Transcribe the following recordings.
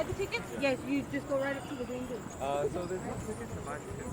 buy the tickets? Yes, you just go right up to the green booth. So there's no tickets to buy tickets.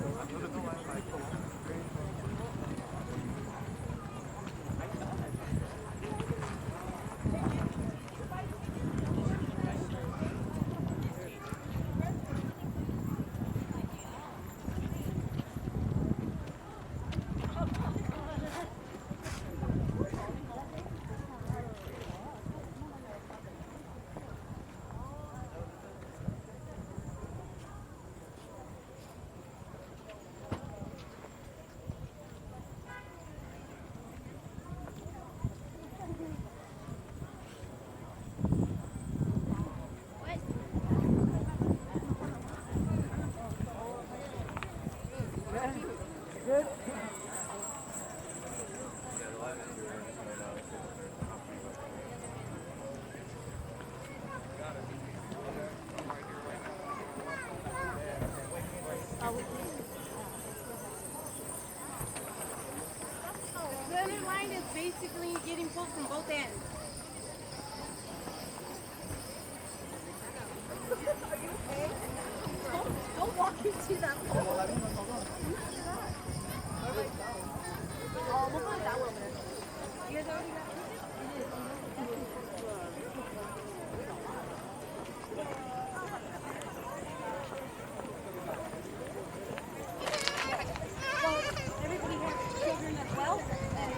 The center line is basically getting pulled from both ends. Are you okay? Don't walk into that hole. Oh, we'll put it that way over there. You guys already got everybody has children as well, and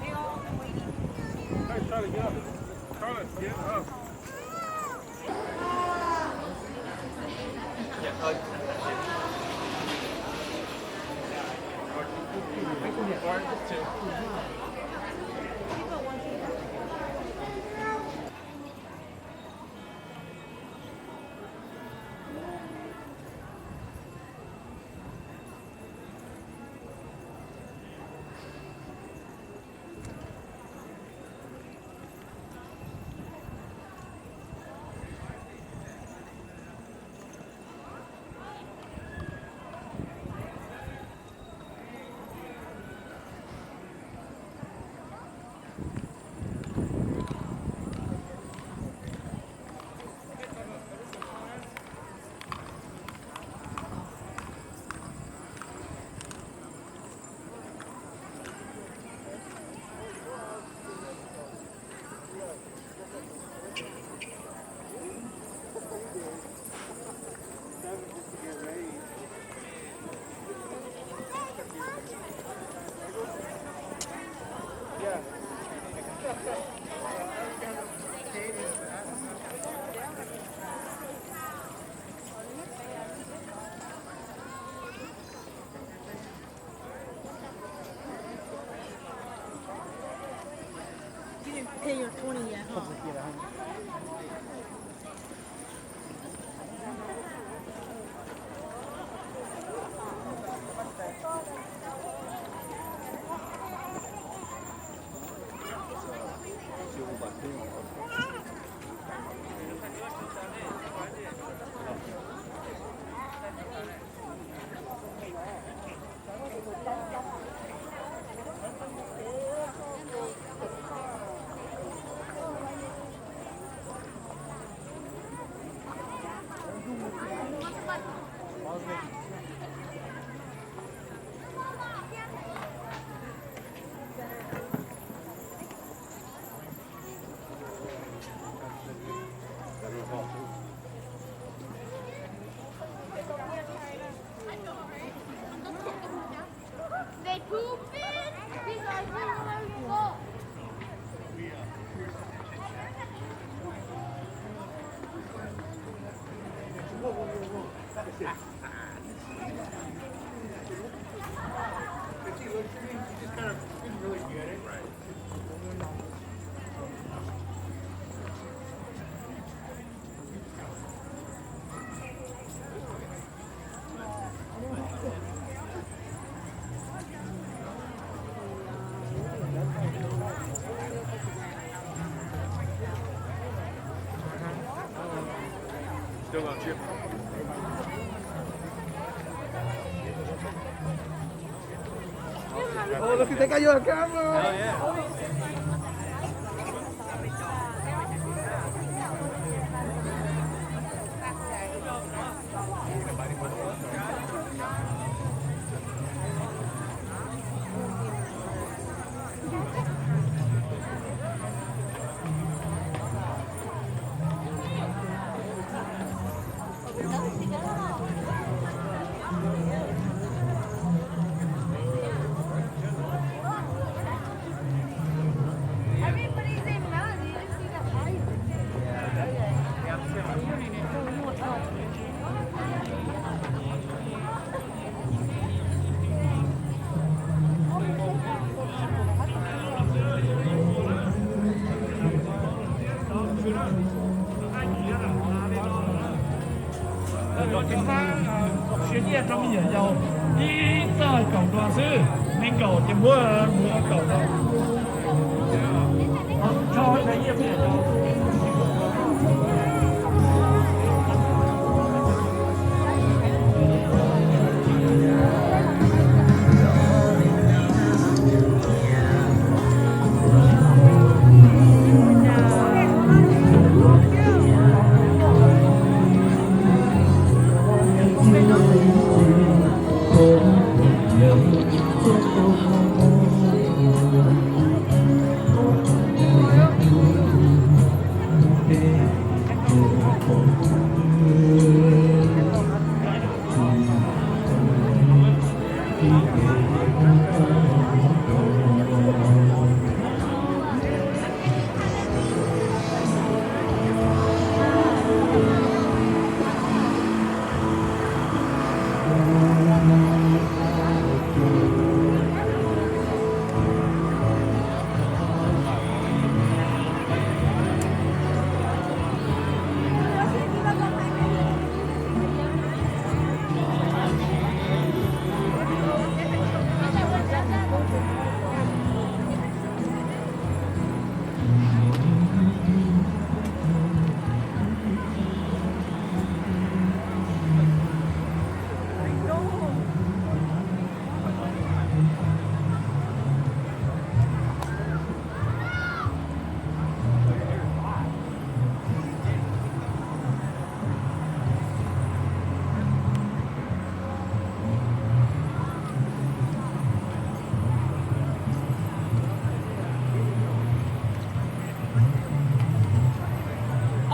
they all been waiting. Hey, Charlie, get up. Charlie, get up. You didn't pay your 20 yet, huh? They pooped it? These guys didn't let me go. Still on chip. Oh, look, se cayó el carro. Oh, yeah. 就他学业专业有一在搞多是没搞就没有搞的，超的业务也都。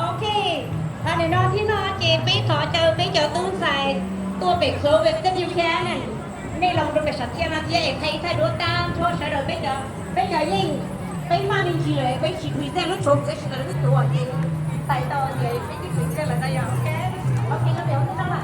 Ok, à để nói thì nó chị biết thọ chờ biết chờ tu xài tua bị khâu về cái điều kia này nên lòng được cái sạch kia mà chị thay đua tam thôi sẽ rồi bây giờ nhìn bây mà đi chỉ lại bây chỉ quý nó trộm cái sự cái tuổi gì tại tao gì bây chỉ quý là đây rồi ok nó béo nó là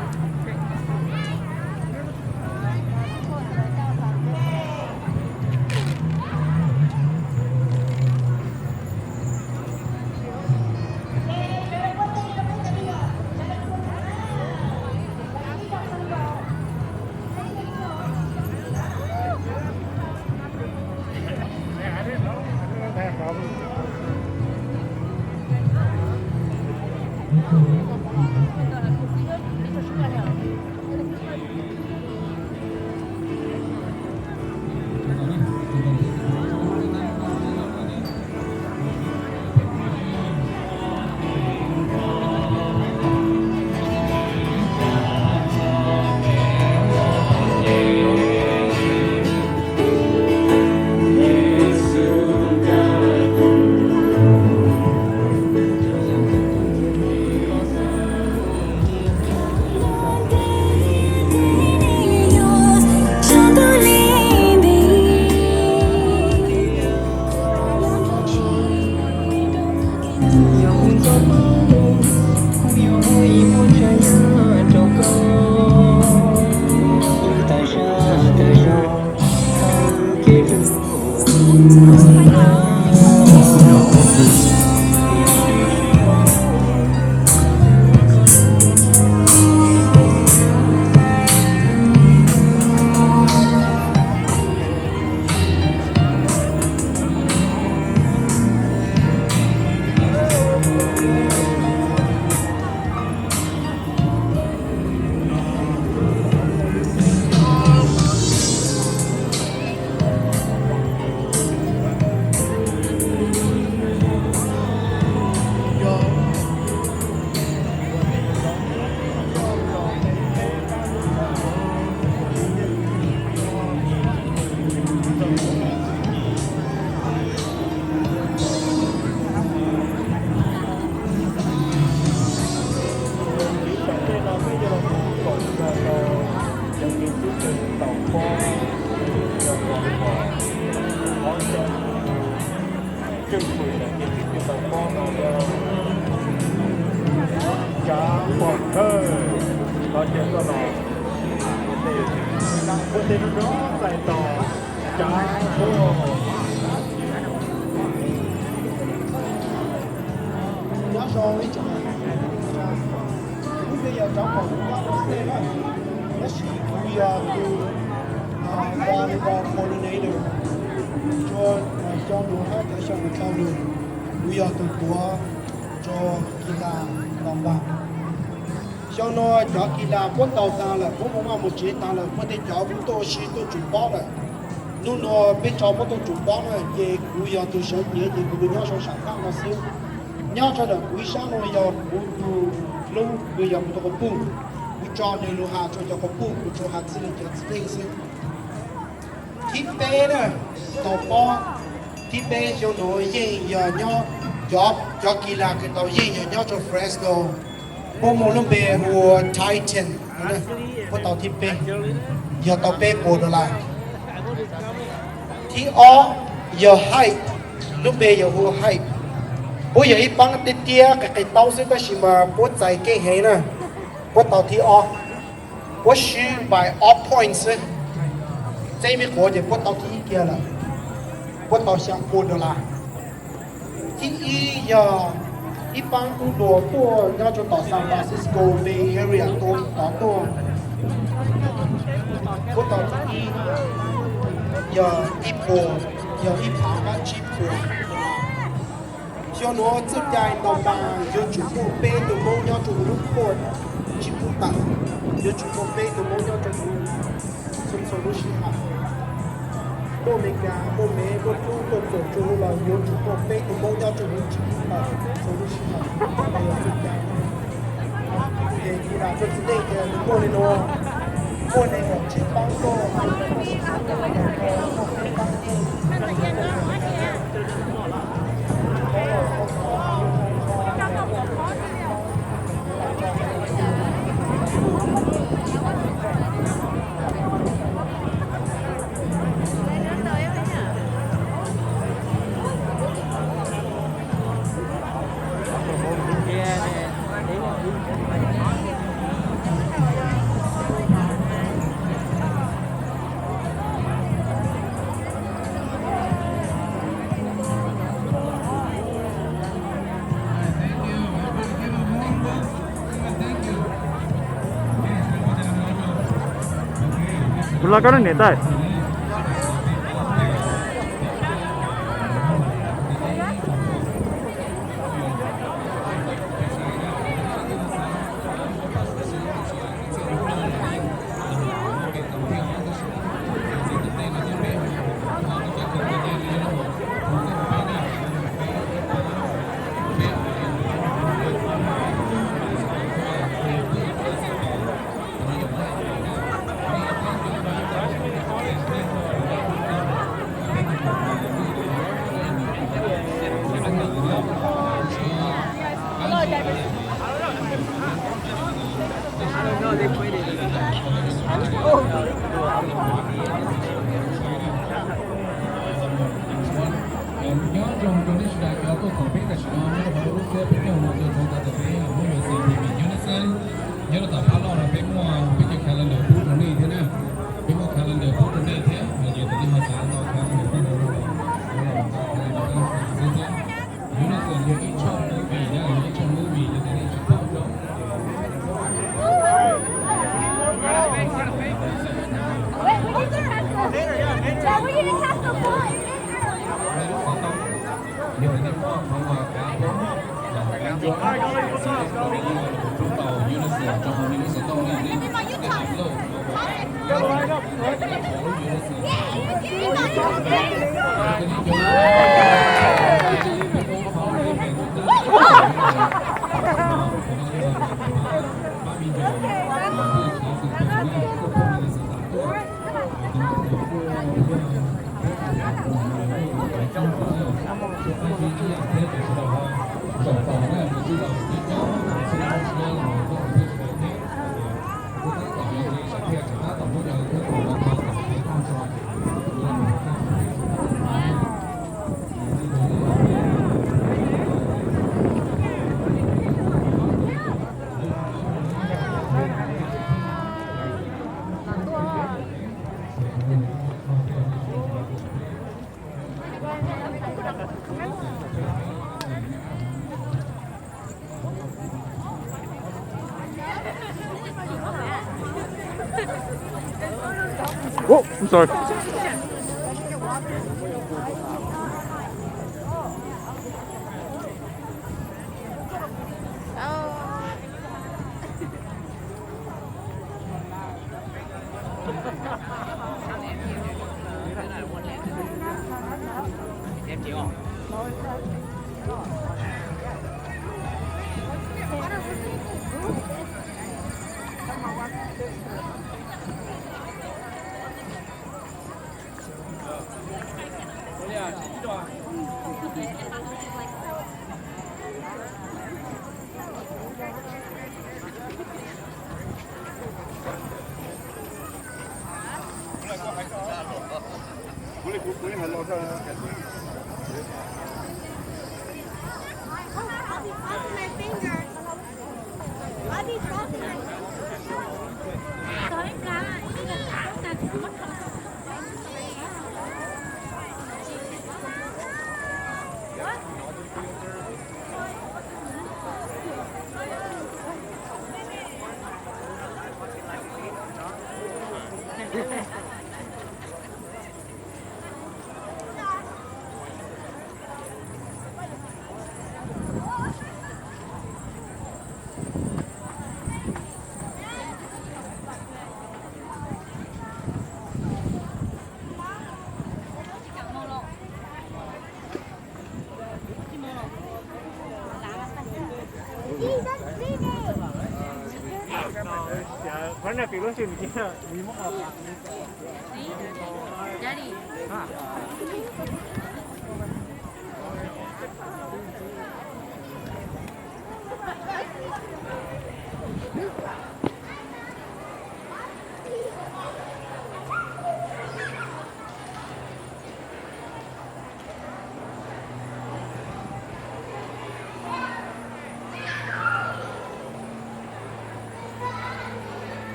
so với chồng 找好的话都是了，那是不要都volleyball coordinator，做小路还在小路道路，不要都多做กีฬาต่อไป小诺做กีฬา不到单了，不妈没接单了，不得教不到西都主包了。นู่นไปจอบก็ต้องจุดบ้านเลยเย่กูอยากตัวเสียเย่กูดูย้อนสองข้างมาซิย้อนจะเด็กกูช่างเลยอยากกูดูลูกกูอยากกูต้องปุ่งกูจอดในลูกหาจนจะกูปุ่งกูจะหาสิ่งที่จะสิ่งสิ่งที่เป้เนี่ยต่อป้อที่เป้เจ้าหนูเย่อยากย้อนจอบกีฬากันต่อเย่อยากย้อนจนเฟรสโกพวกมึงต้องเป็นหัวไททันนะพวกต่อที่เป้อยากต่อเป้ปวดอะไรที่อ๋ออย่าให้ลูกเบย์อย่าหัวให้ผู้ใหญ่ปังติดเตี้ยกับไอ้เต้าซึ่งก็ชิมาปวดใจเก่งให้นะปวดต่อที่อ๋อปวดชื่อ by all points ใจไม่ขอจะปวดต่อที่เกียร์ละปวดต่อเสียงปวดละที่อีอย่าอีปังตัวตัวน่าจะต่อซานฟรานซิสโกเบย์แอเรียตัวต่อตัวปวดต่อที่อี要一波，要一旁啊几波。小罗这家老板有全部背的梦要做路过，全部打，有全部背的梦要做路，什么路西哈？我没干，我没，我做做了，有全部背的梦要做路全部打，什么路西哈？还有这家，对，你拿这之类的，过来喏。过来我去帮助。올라가는 내다. Oh, I'm sorry. my finger. I'll be dropping my Quán này cái lối chuyện kiaมีมะออก Daddy.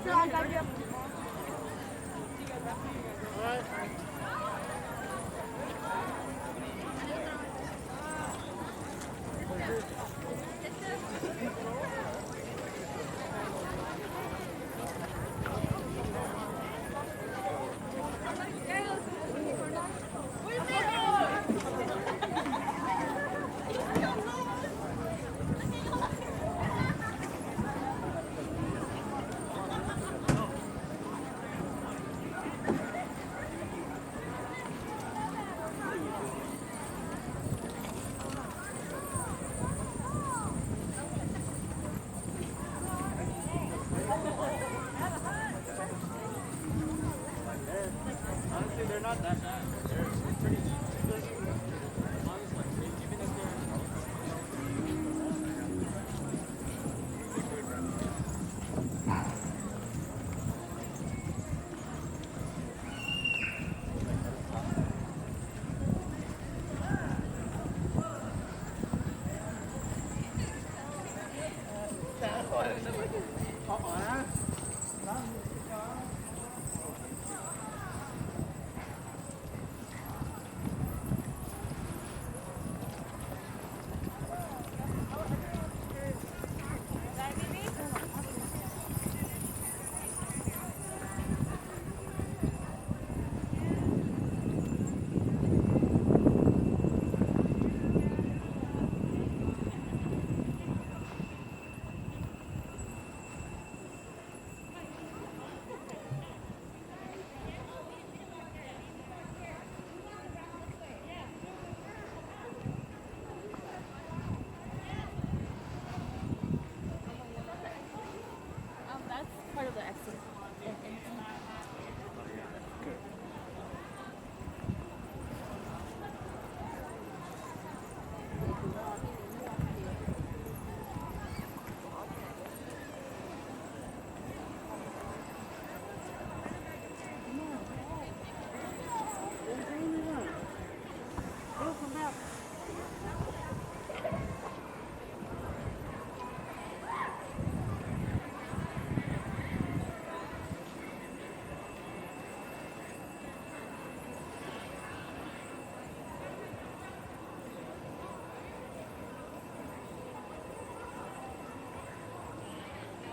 So I got you. Honestly, they're not that bad. They're pretty.